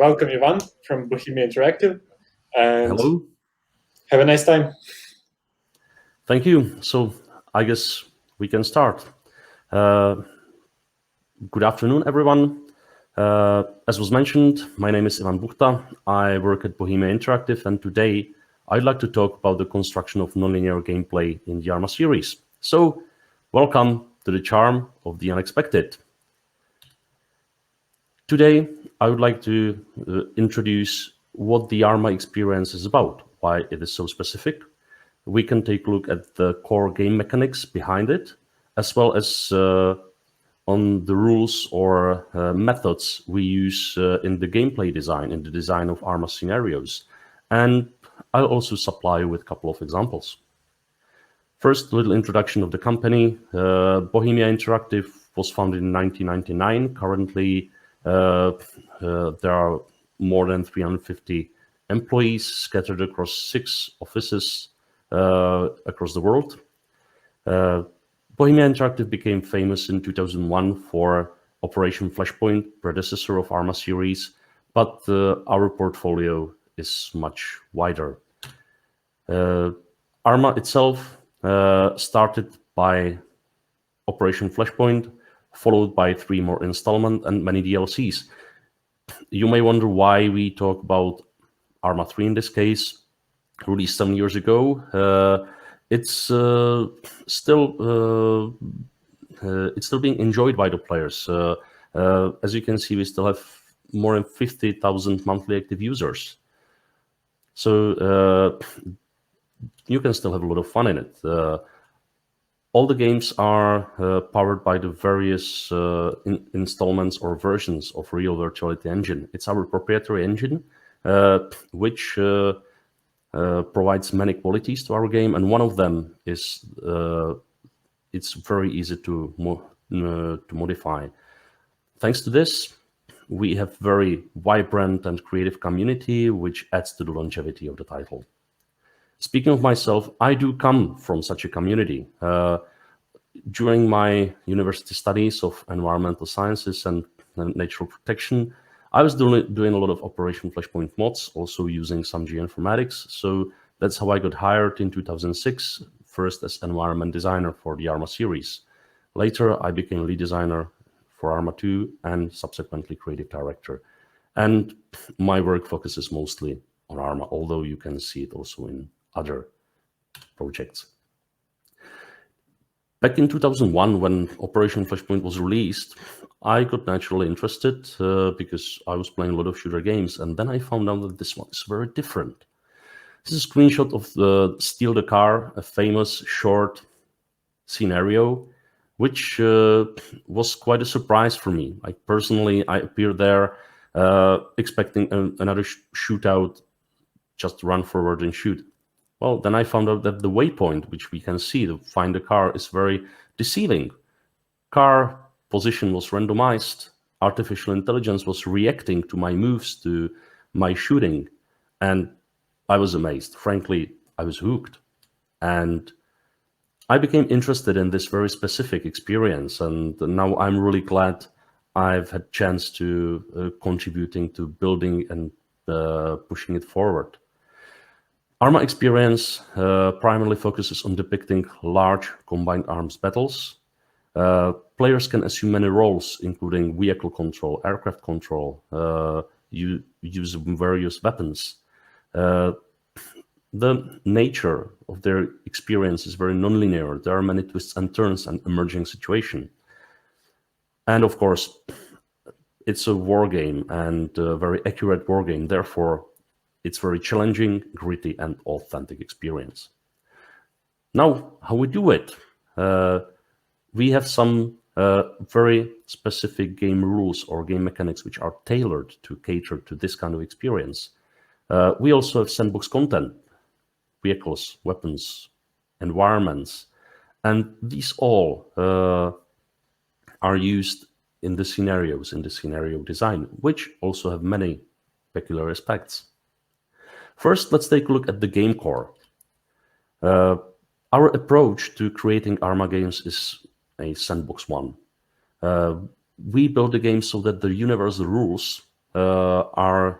welcome Ivan from Bohemia Interactive, and Hello. have a nice time. Thank you. So I guess we can start. Good afternoon, everyone. As was mentioned, my name is Ivan Buchta. I work at Bohemia Interactive, and today I'd like to talk about the construction of nonlinear gameplay in the Arma series. So welcome to the charm of the unexpected. Today, I would like to introduce what the Arma experience is about, why it is so specific. We can take a look at the core game mechanics behind it, as well as on the rules or methods we use in the gameplay design, in the design of Arma scenarios. And I'll also supply you with a couple of examples. First, a little introduction of the company. Bohemia Interactive was founded in 1999. Currently, there are more than 350 employees scattered across 6 offices across the world. Bohemia Interactive became famous in 2001 for Operation Flashpoint, predecessor of Arma series, but our portfolio is much wider. Arma itself started by Operation Flashpoint, followed by 3 more installments and many DLCs. You may wonder why we talk about Arma 3 in this case, released 7 years ago. It's still being enjoyed by the players. As you can see, we still have more than 50,000 monthly active users. So you can still have a lot of fun in it. All the games are powered by the various installments or versions of Real Virtuality Engine. It's our proprietary engine, which provides many qualities to our game, and one of them is it's very easy to modify. Thanks to this, we have very vibrant and creative community, which adds to the longevity of the title. Speaking of myself, I do come from such a community. During my university studies of environmental sciences and natural protection, I was doing a lot of Operation Flashpoint mods, also using some geoinformatics. So that's how I got hired in 2006, first as environment designer for the Arma series. Later, I became lead designer for Arma 2 and subsequently creative director. And my work focuses mostly on Arma, although you can see it also in other projects. Back in 2001, when Operation Flashpoint was released, I got naturally interested because I was playing a lot of shooter games, and then I found out that this one is very different. This is a screenshot of the Steal the Car, a famous short scenario, which was quite a surprise for me. I appeared there expecting another shootout, just run forward and shoot. Well, then I found out that the waypoint, which we can see to find the car, is very deceiving. Car position was randomized. Artificial intelligence was reacting to my moves, to my shooting. And I was amazed. Frankly, I was hooked. And I became interested in this very specific experience. And now I'm really glad I've had a chance to contributing to building and pushing it forward. Arma experience primarily focuses on depicting large combined arms battles. Players can assume many roles, including vehicle control, aircraft control, use of various weapons. The nature of their experience is very nonlinear. There are many twists and turns and emerging situations. And of course, it's a war game and a very accurate war game. Therefore, it's very challenging, gritty, and authentic experience. Now, how we do it? We have some very specific game rules or game mechanics which are tailored to cater to this kind of experience. We also have sandbox content, vehicles, weapons, environments, and these all are used in the scenarios, in the scenario design, which also have many peculiar aspects. First, let's take a look at the game core. Our approach to creating Arma games is a sandbox one. We build the game so that the universal rules are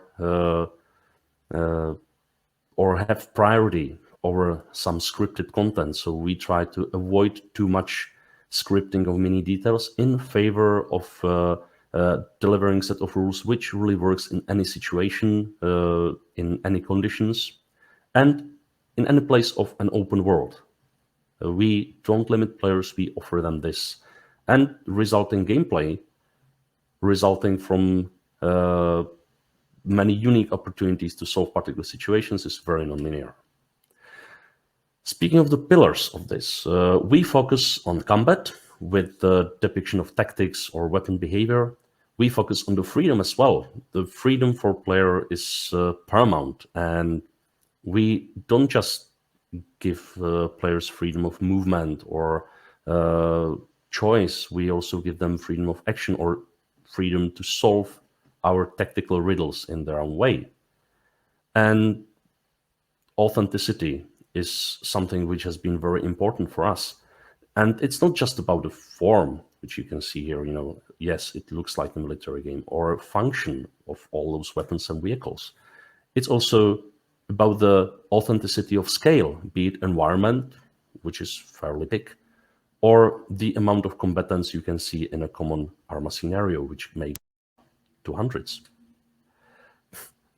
or have priority over some scripted content. So we try to avoid too much scripting of many details in favor of delivering set of rules which really works in any situation, in any conditions, and in any place of an open world. We don't limit players, we offer them this. And resulting gameplay, resulting from many unique opportunities to solve particular situations, is very nonlinear. Speaking of the pillars of this, we focus on combat with the depiction of tactics or weapon behavior. We focus on the freedom as well. The freedom for player is paramount, and we don't just give players freedom of movement or choice. We also give them freedom of action or freedom to solve our tactical riddles in their own way. And authenticity is something which has been very important for us. And it's not just about the form, which you can see here, yes, it looks like a military game, or function of all those weapons and vehicles. It's also about the authenticity of scale, be it environment, which is fairly big, or the amount of combatants you can see in a common Arma scenario, which may go to hundreds.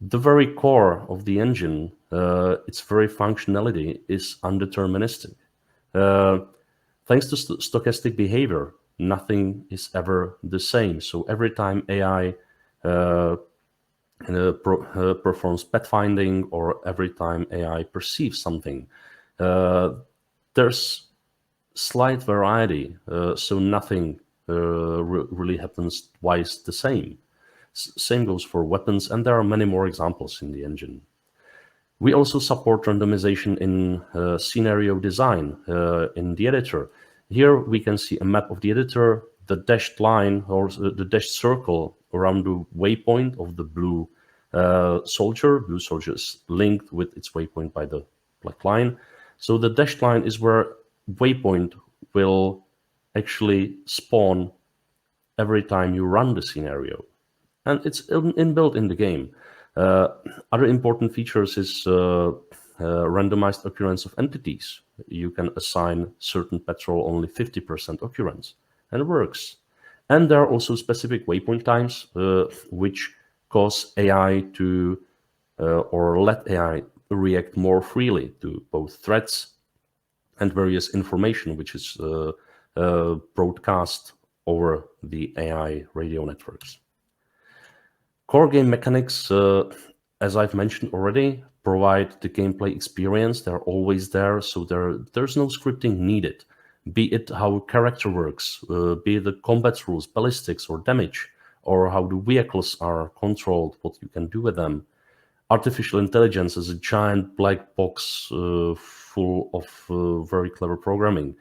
The very core of the engine, its very functionality, is undeterministic. Thanks to stochastic behavior, nothing is ever the same. So every time AI performs pathfinding, or every time AI perceives something, there's slight variety, so nothing really happens twice the same. Same goes for weapons, and there are many more examples in the engine. We also support randomization in scenario design in the editor. Here we can see a map of the editor, the dashed line or the dashed circle around the waypoint of the blue soldier. Blue soldier is linked with its waypoint by the black line. So the dashed line is where waypoint will actually spawn every time you run the scenario. And it's inbuilt in the game. Other important features is randomized occurrence of entities. You can assign certain patrol only 50% occurrence, and it works. And there are also specific waypoint times, which cause AI to, or let AI react more freely to both threats and various information, which is broadcast over the AI radio networks. Core game mechanics, as I've mentioned already, provide the gameplay experience. They're always there, so there's no scripting needed. Be it how a character works, be it the combat rules, ballistics, or damage, or how the vehicles are controlled, what you can do with them. Artificial intelligence is a giant black box full of very clever programming.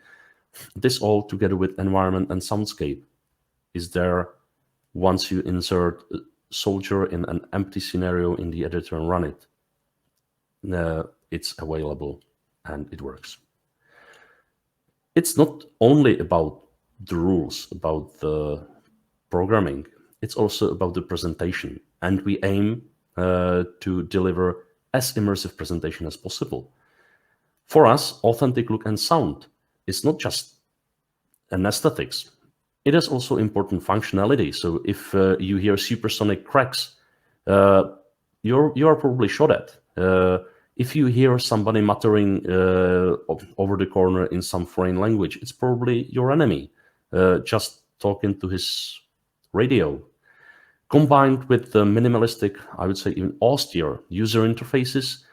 This all, together with environment and soundscape, is there once you insert a soldier in an empty scenario in the editor and run it. It's available and it works. It's not only about the rules, about the programming, it's also about the presentation. And we aim to deliver as immersive presentation as possible. For us, authentic look and sound is not just an aesthetics. It is also important functionality. So if you hear supersonic cracks, you are probably shot at. If you hear somebody muttering over the corner in some foreign language, it's probably your enemy, just talking to his radio. Combined with the minimalistic, I would say even austere user interfaces,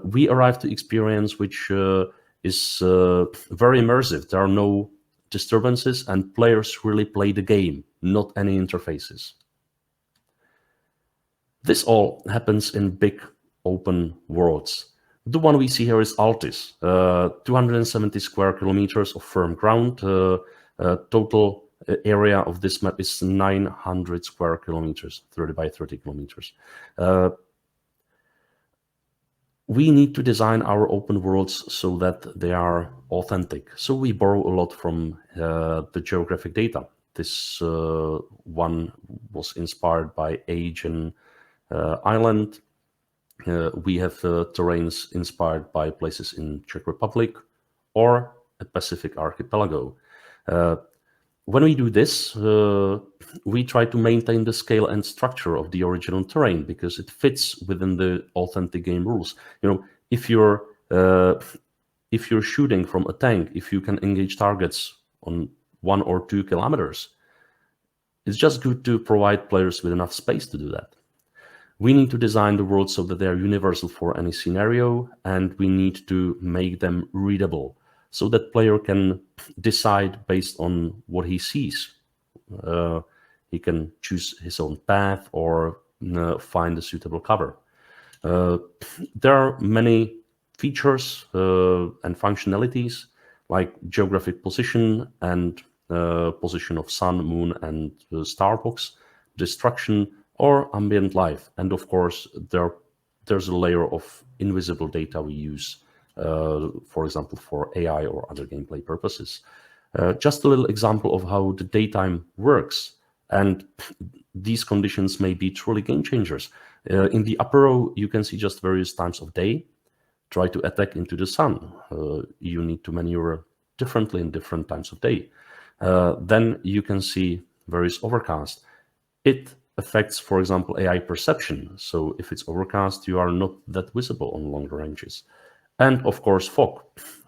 we arrive to experience which is very immersive. There are no disturbances and players really play the game, not any interfaces. This all happens in big open worlds. The one we see here is Altis, 270 square kilometers of firm ground. Total area of this map is 900 square kilometers, 30 by 30 kilometers. We need to design our open worlds so that they are authentic. So we borrow a lot from the geographic data. This one was inspired by age and island. We have terrains inspired by places in Czech Republic or a Pacific archipelago. When we do this, we try to maintain the scale and structure of the original terrain because it fits within the authentic game rules. If you're shooting from a tank, if you can engage targets on 1 or 2 kilometers, it's just good to provide players with enough space to do that. We need to design the world so that they are universal for any scenario, and we need to make them readable so that player can decide based on what he sees. He can choose his own path or find a suitable cover. There are many features and functionalities like geographic position and position of sun, moon, and star box, destruction, or ambient life. And of course, there's a layer of invisible data we use, for example, for AI or other gameplay purposes. Just a little example of how the daytime works. And these conditions may be truly game changers. In the upper row, you can see just various times of day. Try to attack into the sun. You need to maneuver differently in different times of day. Then you can see various overcast. It affects, for example, AI perception. So if it's overcast, you are not that visible on longer ranges. And of course, fog.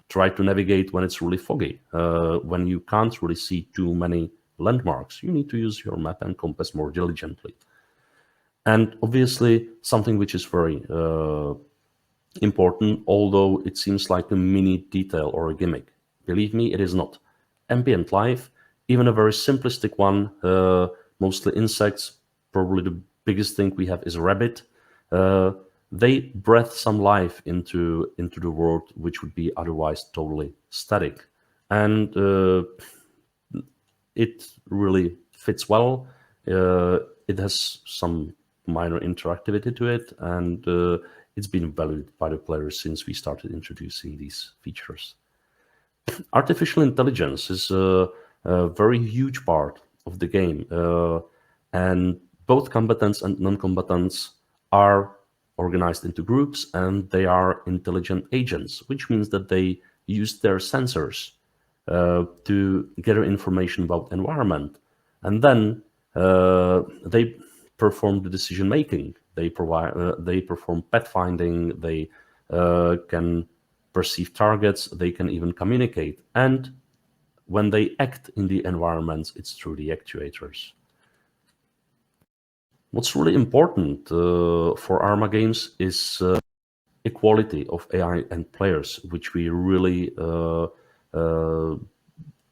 Try to navigate when it's really foggy. When you can't really see too many landmarks, you need to use your map and compass more diligently. And obviously, something which is very important, although it seems like a mini detail or a gimmick. Believe me, it is not. Ambient life, even a very simplistic one, mostly insects, probably the biggest thing we have is a rabbit. They breathe some life into the world, which would be otherwise totally static. And it really fits well. It has some minor interactivity to it, and it's been valued by the players since we started introducing these features. Artificial intelligence is a very huge part of the game, and both combatants and non-combatants are organized into groups, and they are intelligent agents, which means that they use their sensors to gather information about environment, and then they perform the decision making. They perform pathfinding. They can perceive targets. They can even communicate. And when they act in the environments, it's through the actuators. What's really important for Arma games is equality of AI and players, which we really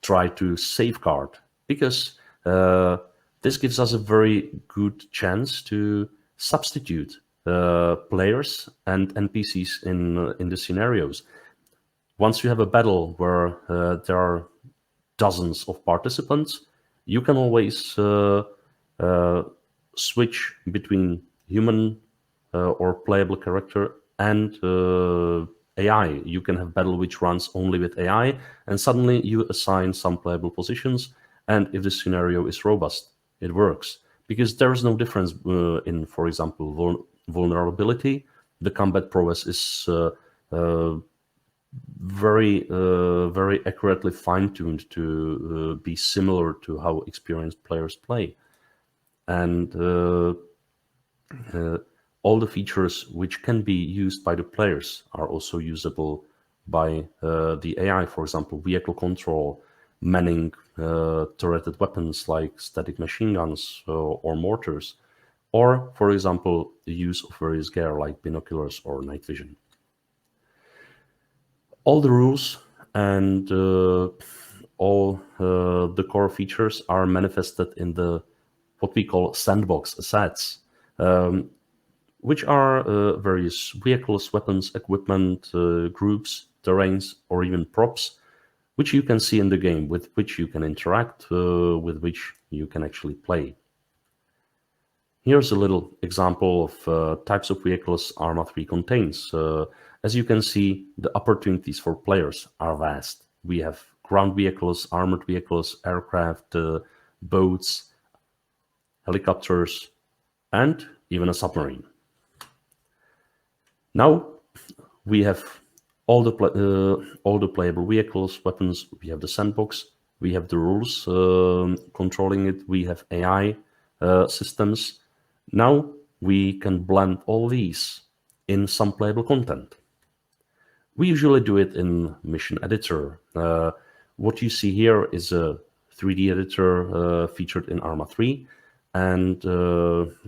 try to safeguard, because this gives us a very good chance to substitute players and NPCs in the scenarios. Once you have a battle where there are dozens of participants, you can always switch between human or playable character and AI. You can have battle which runs only with AI, and suddenly you assign some playable positions, and if the scenario is robust, it works. Because there is no difference in, for example, vulnerability. The combat prowess is very accurately fine-tuned to be similar to how experienced players play. And all the features which can be used by the players are also usable by the AI. For example, vehicle control, manning turreted weapons like static machine guns or mortars, or, for example, the use of various gear like binoculars or night vision. All the rules and all the core features are manifested in the what we call Sandbox Assets, which are various vehicles, weapons, equipment, groups, terrains, or even props, which you can see in the game, with which you can interact, with which you can actually play. Here's a little example of types of vehicles Arma 3 contains. As you can see, the opportunities for players are vast. We have ground vehicles, armored vehicles, aircraft, boats, helicopters, and even a submarine. Now we have all the playable vehicles, weapons. We have the sandbox. We have the rules controlling it. We have AI systems. Now we can blend all these in some playable content. We usually do it in Mission Editor. What you see here is a 3D editor featured in Arma 3. And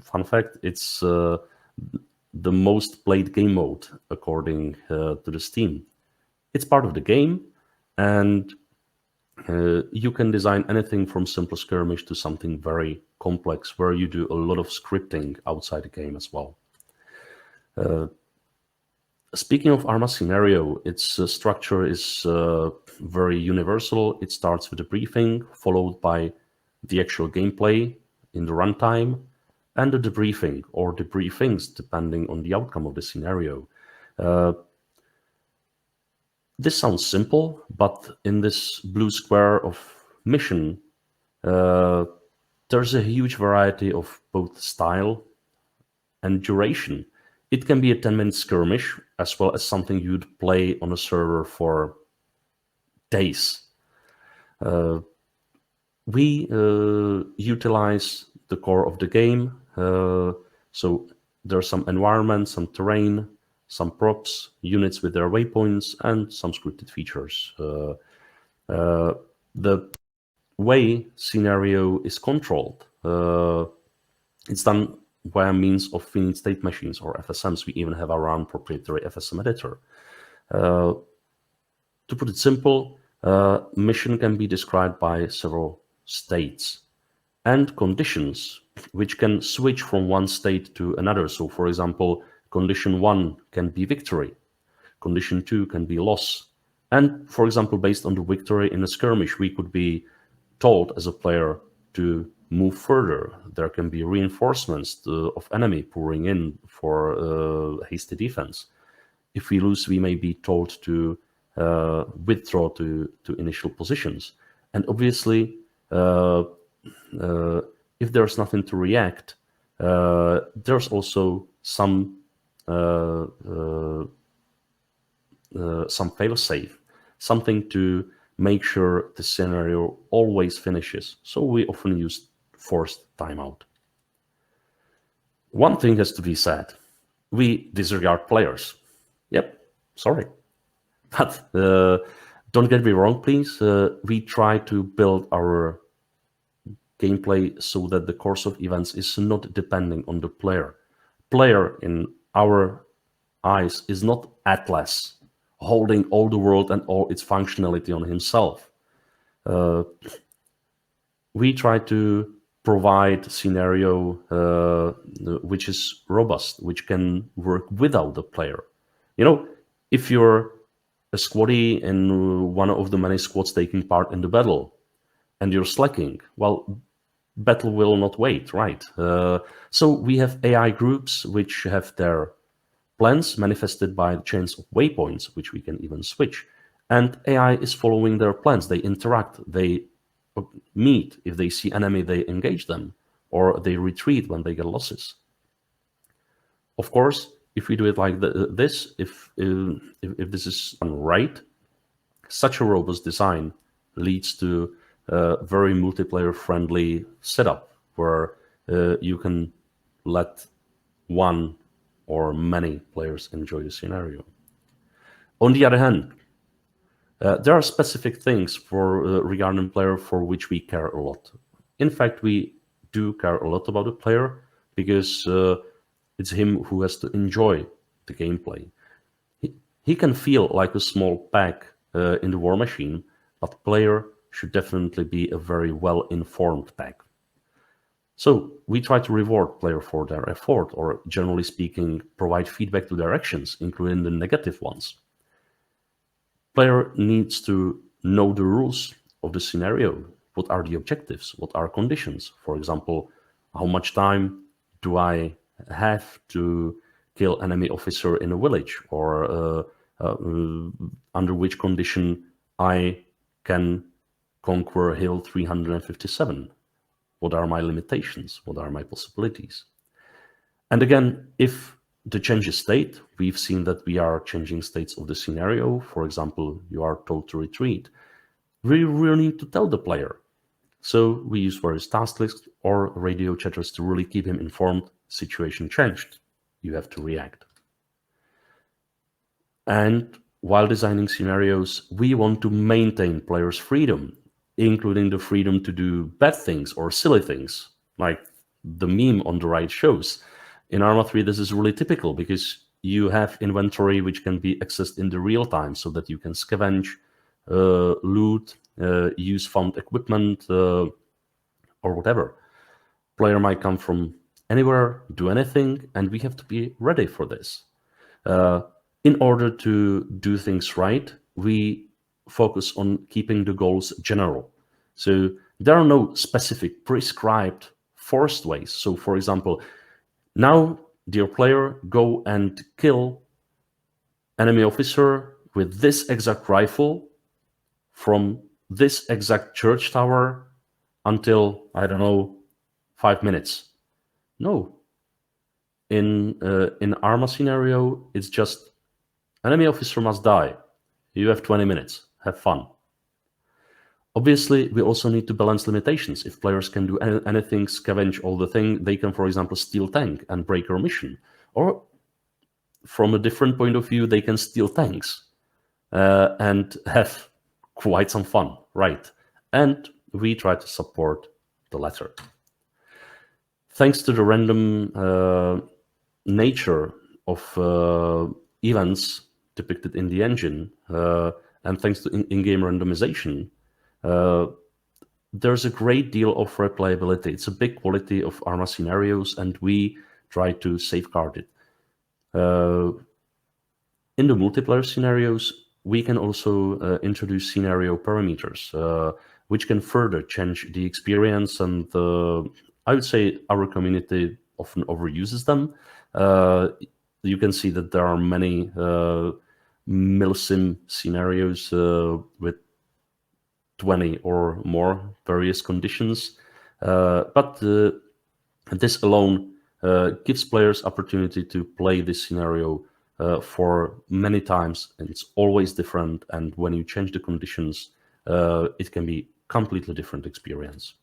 fun fact, it's the most played game mode according to the Steam. It's part of the game, and you can design anything from simple skirmish to something very complex, where you do a lot of scripting outside the game as well. Speaking of Arma scenario, its structure is very universal. It starts with a briefing, followed by the actual gameplay in the runtime, and the debriefing or debriefings, depending on the outcome of the scenario. This sounds simple, but in this blue square of mission, there's a huge variety of both style and duration. It can be a 10-minute skirmish, as well as something you'd play on a server for days. We utilize the core of the game. So there's some environment, some terrain, some props, units with their waypoints, and some scripted features. The way scenario is controlled, it's done via means of finite state machines or FSMs. We even have our own proprietary FSM editor. To put it simple, mission can be described by several states and conditions, which can switch from one state to another. So, for example, condition 1 can be victory, condition 2 can be loss. And, for example, based on the victory in a skirmish, we could be told as a player to move further. There can be reinforcements of enemy pouring in for hasty defense. If we lose, we may be told to withdraw to initial positions. And obviously, if there's nothing to react, there's also some fail-safe, something to make sure the scenario always finishes. So we often use forced timeout. One thing has to be said: we disregard players. Yep, sorry. But don't get me wrong, please. We try to build our gameplay so that the course of events is not depending on the player. Player, in our eyes, is not Atlas, holding all the world and all its functionality on himself. We try to provide a scenario which is robust, which can work without the player. You know, if you're a squaddy in one of the many squads taking part in the battle and you're slacking, well, battle will not wait, right? So we have AI groups which have their plans manifested by chains of waypoints, which we can even switch. And AI is following their plans. They interact, they meet. If they see enemy, they engage them, or they retreat when they get losses. Of course, if we do it like this, if this is done right, such a robust design leads to a very multiplayer-friendly setup where you can let one or many players enjoy the scenario. On the other hand, there are specific things for regarding player for which we care a lot. In fact, we do care a lot about the player because it's him who has to enjoy the gameplay. He can feel like a small pack in the war machine, but player should definitely be a very well-informed pack. So we try to reward player for their effort, or generally speaking, provide feedback to their actions, including the negative ones. Player needs to know the rules of the scenario. What are the objectives? What are conditions? For example, how much time do I have to kill enemy officer in a village, or under which condition I can conquer hill 357? What are my limitations? What are my possibilities? And again, if the change is state, we've seen that we are changing states of the scenario. For example, you are told to retreat. We really need to tell the player. So we use various task lists or radio chatters to really keep him informed. Situation changed. You have to react. And while designing scenarios, we want to maintain players' freedom, including the freedom to do bad things or silly things, like the meme on the right shows. In Arma 3, this is really typical because you have inventory which can be accessed in the real time so that you can scavenge, loot, use found equipment, or whatever. Player might come from anywhere, do anything, and we have to be ready for this. In order to do things right, we focus on keeping the goals general. So there are no specific prescribed forced ways. So for example, now, dear player, go and kill enemy officer with this exact rifle from this exact church tower until, I don't know, 5 minutes. No. In Arma scenario, it's just enemy officer must die. You have 20 minutes. Have fun. Obviously, we also need to balance limitations. If players can do anything, scavenge all the thing, they can, for example, steal tank and break our mission. Or from a different point of view, they can steal tanks and have quite some fun, right? And we try to support the latter. Thanks to the random nature of events depicted in the engine, and thanks to in-game randomization, there's a great deal of replayability. It's a big quality of Arma scenarios, and we try to safeguard it. In the multiplayer scenarios, we can also introduce scenario parameters, which can further change the experience, and I would say our community often overuses them. You can see that there are many milsim scenarios with 20 or more various conditions, but this alone gives players opportunity to play this scenario for many times, and it's always different, and when you change the conditions, it can be completely different experience.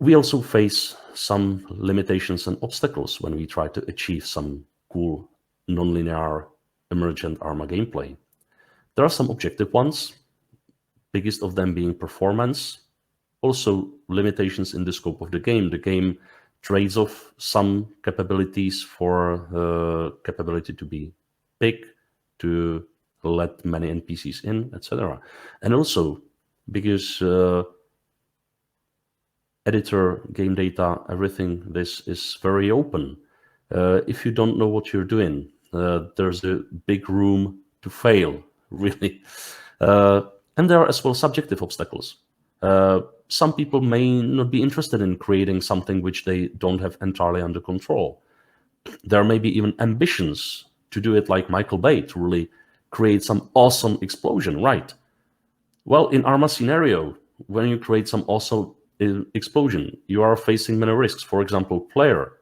We also face some limitations and obstacles when we try to achieve some cool nonlinear emergent Arma gameplay. There are some objective ones, biggest of them being performance. Also limitations in the scope of the game. The game trades off some capabilities for capability to be big, to let many NPCs in, etc. And also because editor, game data, everything, this is very open. If you don't know what you're doing, there's a big room to fail, really. And there are as well subjective obstacles. Some people may not be interested in creating something which they don't have entirely under control. There may be even ambitions to do it like Michael Bay, to really create some awesome explosion, right? Well, in Arma scenario, when you create some awesome explosion, you are facing many risks. For example, player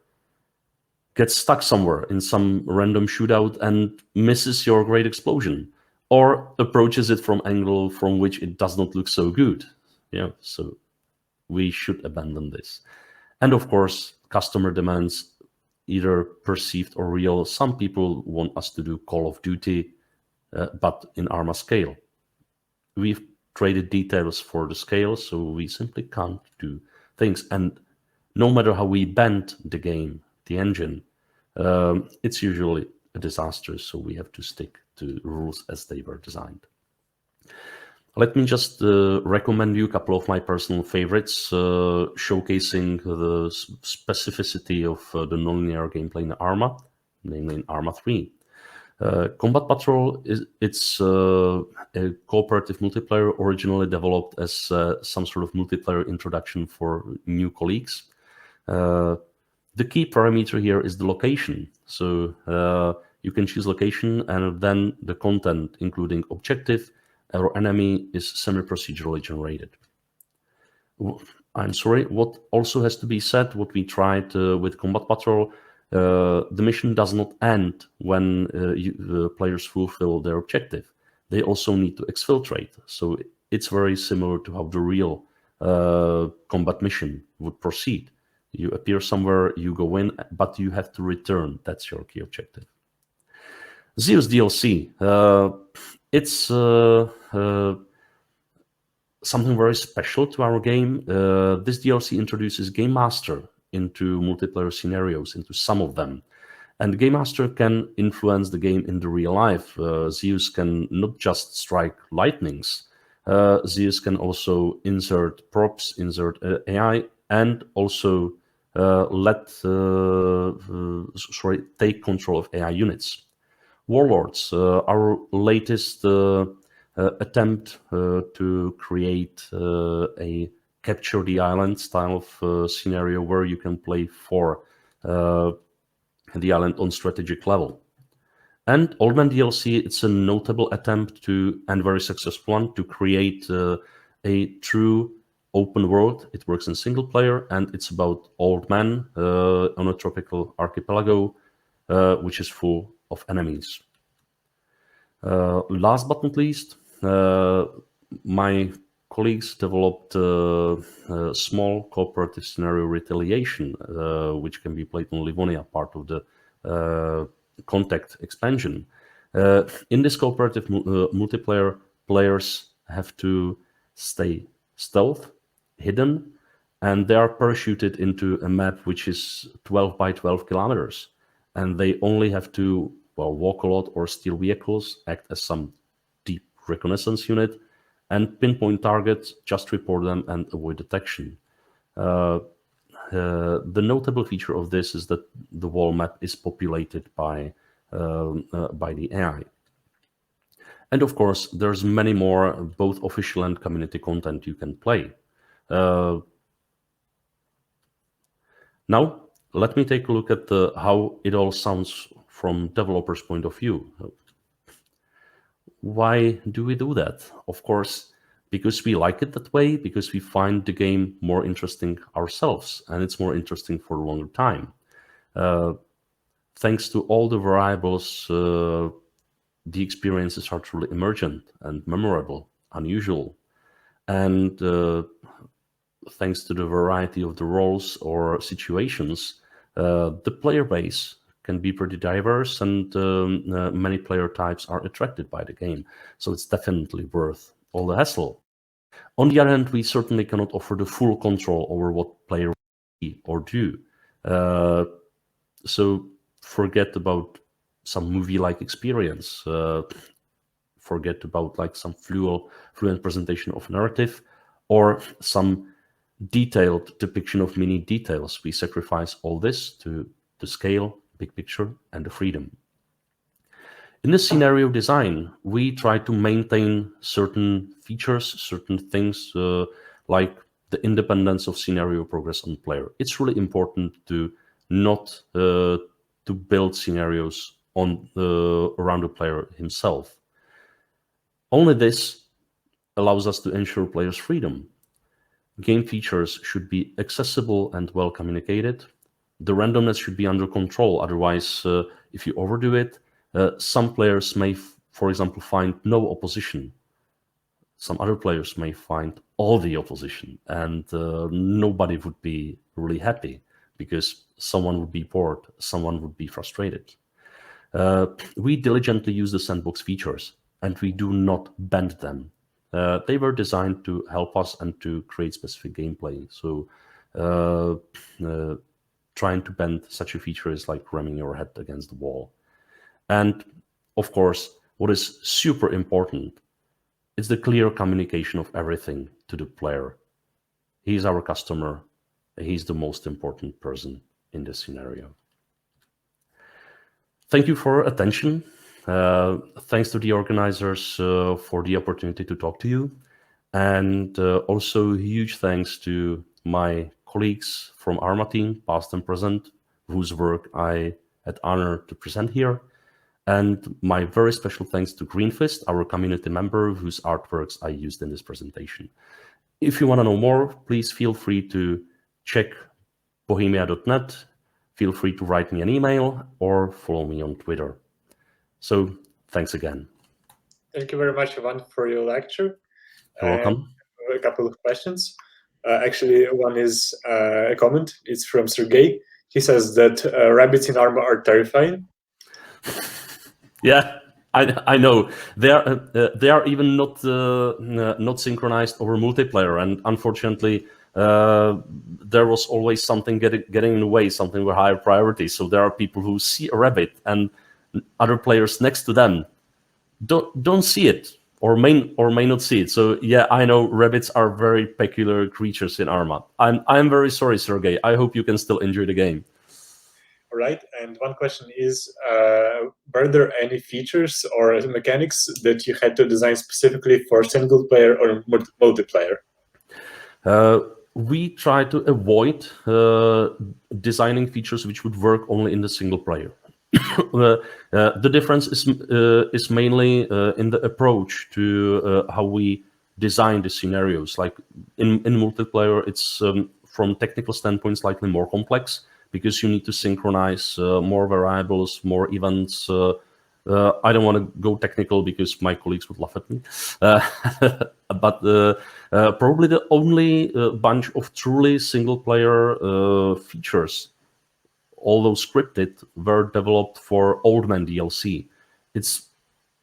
gets stuck somewhere in some random shootout and misses your great explosion, or approaches it from angle from which it does not look so good. Yeah, so we should abandon this. And of course, customer demands, either perceived or real. Some people want us to do Call of Duty, but in Arma scale. We've traded details for the scale, so we simply can't do things. And no matter how we bend the game, the engine, it's usually a disaster, so we have to stick to rules as they were designed. Let me just recommend you a couple of my personal favorites, showcasing the specificity of the nonlinear gameplay in Arma, namely in Arma 3. Combat Patrol it's a cooperative multiplayer originally developed as some sort of multiplayer introduction for new colleagues. The key parameter here is the location. So you can choose location, and then the content, including objective or enemy, is semi-procedurally generated. I'm sorry, what also has to be said, what we tried with Combat Patrol, the mission does not end when players fulfill their objective. They also need to exfiltrate. So it's very similar to how the real combat mission would proceed. You appear somewhere, you go in, but you have to return. That's your key objective. Zeus DLC. It's something very special to our game. This DLC introduces Game Master into multiplayer scenarios, into some of them. And Game Master can influence the game in the real life. Zeus can not just strike lightnings. Zeus can also insert props, insert AI, and also take control of AI units. Warlords, our latest attempt to create a capture the island style of scenario where you can play for the island on strategic level. And Old Man DLC, it's a notable attempt to, and very successful one, to create a true open world. It works in single player, and it's about old men on a tropical archipelago, which is full of enemies. Last but not least, my colleagues developed a small cooperative scenario Retaliation, which can be played on Livonia, part of the Contact expansion. In this cooperative multiplayer, players have to stay stealth, hidden, and they are parachuted into a map which is 12 by 12 kilometers. And they only have to walk a lot or steal vehicles, act as some deep reconnaissance unit, and pinpoint targets, just report them and avoid detection. The notable feature of this is that the whole map is populated by the AI. And of course, there's many more, both official and community content you can play. Now, let me take a look at how it all sounds from developers' point of view. Why do we do that? Of course, because we like it that way, because we find the game more interesting ourselves, and it's more interesting for a longer time. Thanks to all the variables, the experiences are truly emergent and memorable, unusual. And thanks to the variety of the roles or situations, the player base can be pretty diverse, and many player types are attracted by the game. So it's definitely worth all the hassle. On the other hand, we certainly cannot offer the full control over what player be or do. So forget about some movie-like experience. Forget about like some fluent presentation of narrative or some detailed depiction of many details. We sacrifice all this to the scale, big picture, and the freedom. In this scenario design, we try to maintain certain features, certain things like the independence of scenario progress on player. It's really important to not to build scenarios on around the player himself. Only this allows us to ensure players' freedom. Game features should be accessible and well communicated. The randomness should be under control. Otherwise, if you overdo it, some players may, for example, find no opposition. Some other players may find all the opposition, and nobody would be really happy because someone would be bored, someone would be frustrated. We diligently use the sandbox features, and we do not bend them. They were designed to help us and to create specific gameplay. So trying to bend such a feature is like ramming your head against the wall. And of course, what is super important is the clear communication of everything to the player. He's our customer. He's the most important person in this scenario. Thank you for attention. Thanks to the organizers for the opportunity to talk to you. And also huge thanks to my colleagues from Arma team, past and present, whose work I had honor to present here. And my very special thanks to Greenfist, our community member, whose artworks I used in this presentation. If you want to know more, please feel free to check bohemia.net. Feel free to write me an email or follow me on Twitter. So thanks again. Thank you very much, Ivan, for your lecture. You're welcome. A couple of questions. Actually, one is a comment. It's from Sergey. He says that rabbits in Arma are terrifying. Yeah, I know. They are even not synchronized over multiplayer, and unfortunately, there was always something getting in the way, something with higher priority. So there are people who see a rabbit, and other players next to them don't see it, or may not see it. So yeah, I know rabbits are very peculiar creatures in Arma. I'm very sorry, Sergey. I hope you can still enjoy the game. All right, and one question is, were there any features or mechanics that you had to design specifically for single player or multiplayer? We try to avoid designing features which would work only in the single player. The difference is mainly in the approach to how we design the scenarios. Like in multiplayer, it's from technical standpoint slightly more complex, because you need to synchronize more variables, more events. I don't want to go technical because my colleagues would laugh at me. But probably the only bunch of truly single-player features, although scripted, were developed for Old Man DLC. It's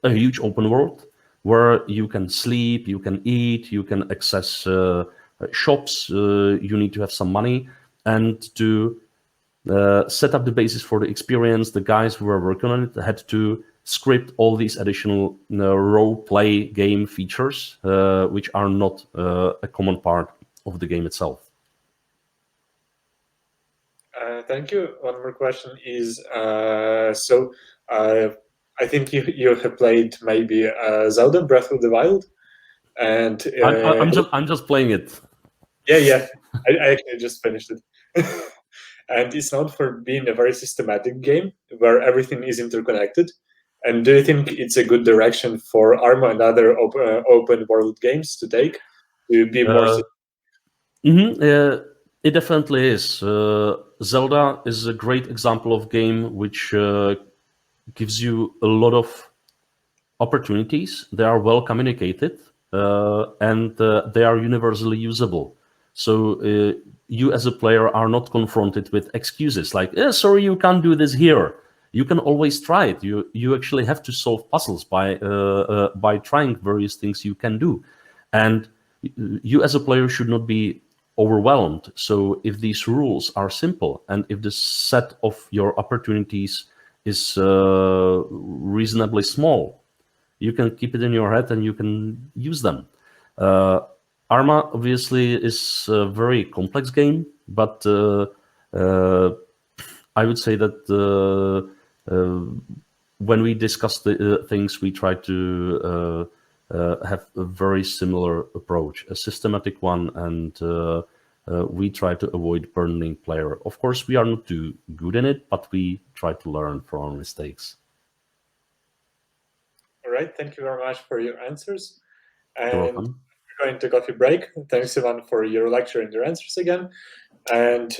a huge open world where you can sleep, you can eat, you can access shops. You need to have some money, and to set up the basis for the experience, the guys who were working on it had to script all these additional role play game features, which are not a common part of the game itself. Thank you. One more question is, I think you have played maybe Zelda Breath of the Wild, and I'm just playing it. Yeah, I actually just finished it. And it's known for being a very systematic game where everything is interconnected. And do you think it's a good direction for Arma and other open world games to take, to be more? It definitely is. Zelda is a great example of game which gives you a lot of opportunities. They are well communicated, and they are universally usable. So you as a player are not confronted with excuses like, sorry, you can't do this here. You can always try it. You actually have to solve puzzles by trying various things you can do. And you as a player should not be overwhelmed. So if these rules are simple, and if the set of your opportunities is reasonably small, you can keep it in your head and you can use them. Arma obviously is a very complex game, but I would say that when we discuss the things, we try to have a very similar approach, a systematic one, and we try to avoid burning player. Of course, we are not too good in it, but we try to learn from our mistakes. All right, thank you very much for your answers. You're And welcome. we're going to coffee break. Thanks, Ivan, for your lecture and your answers again. And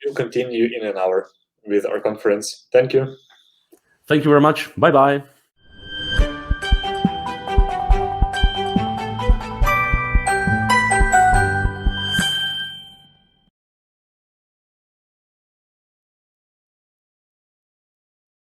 we'll continue in an hour with our conference. Thank you. Thank you very much. Bye-bye.